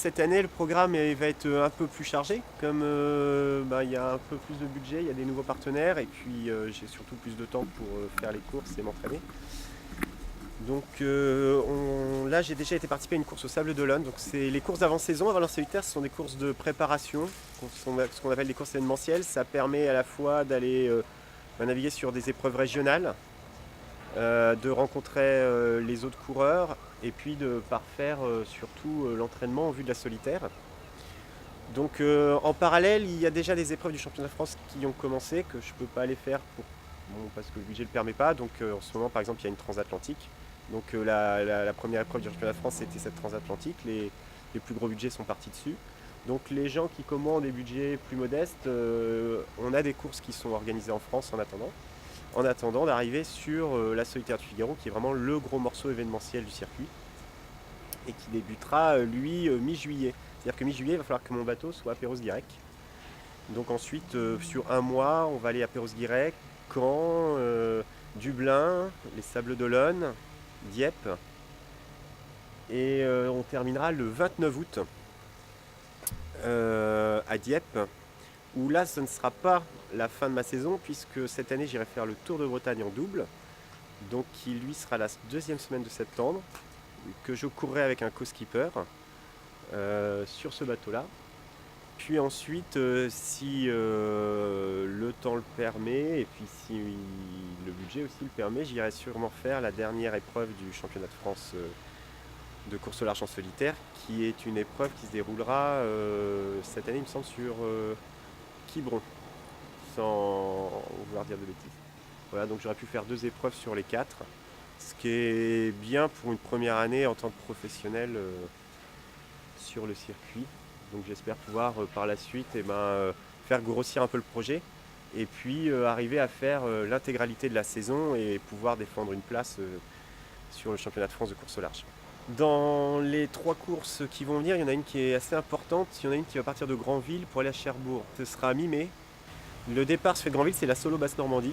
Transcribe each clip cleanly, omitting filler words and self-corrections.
cette année, le programme va être un peu plus chargé, comme il y a un peu plus de budget, il y a des nouveaux partenaires, et puis j'ai surtout plus de temps pour faire les courses et m'entraîner. Donc là, j'ai déjà été participer à une course au Sable d'Olonne. Donc c'est les courses d'avant-saison. Avant solitaire, ce sont des courses de préparation, ce qu'on appelle des courses événementielles. Ça permet à la fois d'aller naviguer sur des épreuves régionales, de rencontrer les autres coureurs, et puis de parfaire surtout l'entraînement en vue de la solitaire. Donc en parallèle, il y a déjà des épreuves du championnat de France qui ont commencé, que je ne peux pas aller faire parce que le budget ne le permet pas. Donc en ce moment, par exemple, il y a une transatlantique. Donc la première épreuve du championnat de France, c'était cette transatlantique. Les plus gros budgets sont partis dessus. Donc les gens qui commandent des budgets plus modestes, on a des courses qui sont organisées en France en attendant d'arriver sur la Solitaire du Figaro, qui est vraiment le gros morceau événementiel du circuit, et qui débutera, lui, mi-juillet. C'est-à-dire que mi-juillet, il va falloir que mon bateau soit à Perros-Guirec. Donc ensuite, sur un mois, on va aller à Perros-Guirec, Caen, Dublin, les Sables d'Olonne, Dieppe. Et on terminera le 29 août à Dieppe, où là, ce ne sera pas la fin de ma saison, puisque cette année, j'irai faire le Tour de Bretagne en double, donc qui lui sera la deuxième semaine de septembre, que je courrai avec un co-skipper sur ce bateau-là. Puis ensuite, si le temps le permet, et puis si le budget aussi le permet, j'irai sûrement faire la dernière épreuve du championnat de France de course au large en solitaire, qui est une épreuve qui se déroulera cette année, il me semble, sur Quiberon, sans vouloir dire de bêtises. Voilà, donc j'aurais pu faire 2 épreuves sur les 4, ce qui est bien pour une première année en tant que professionnel sur le circuit. Donc j'espère pouvoir par la suite faire grossir un peu le projet, et puis arriver à faire l'intégralité de la saison et pouvoir défendre une place sur le championnat de France de course au large. Dans les 3 courses qui vont venir, il y en a une qui est assez importante. Il y en a une qui va partir de Granville pour aller à Cherbourg. Ce sera à mi-mai. Le départ se fait de Granville, c'est la Solo Basse-Normandie.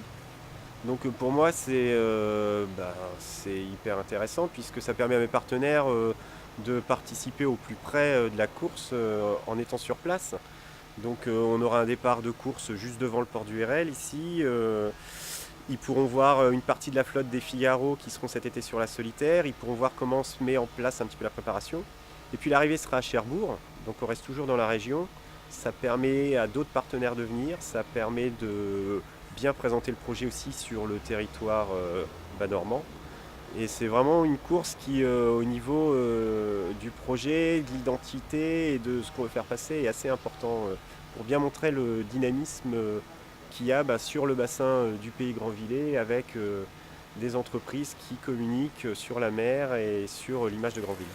Donc pour moi, c'est hyper intéressant, puisque ça permet à mes partenaires de participer au plus près de la course en étant sur place. Donc on aura un départ de course juste devant le port du RL ici. Ils pourront voir une partie de la flotte des Figaro qui seront cet été sur la solitaire. Ils pourront voir comment se met en place un petit peu la préparation. Et puis l'arrivée sera à Cherbourg, donc on reste toujours dans la région. Ça permet à d'autres partenaires de venir, ça permet de bien présenter le projet aussi sur le territoire bas-normand. Et c'est vraiment une course qui, au niveau du projet, de l'identité et de ce qu'on veut faire passer, est assez important pour bien montrer le dynamisme qu'il y a sur le bassin du pays Grandvillais, avec des entreprises qui communiquent sur la mer et sur l'image de Grandville.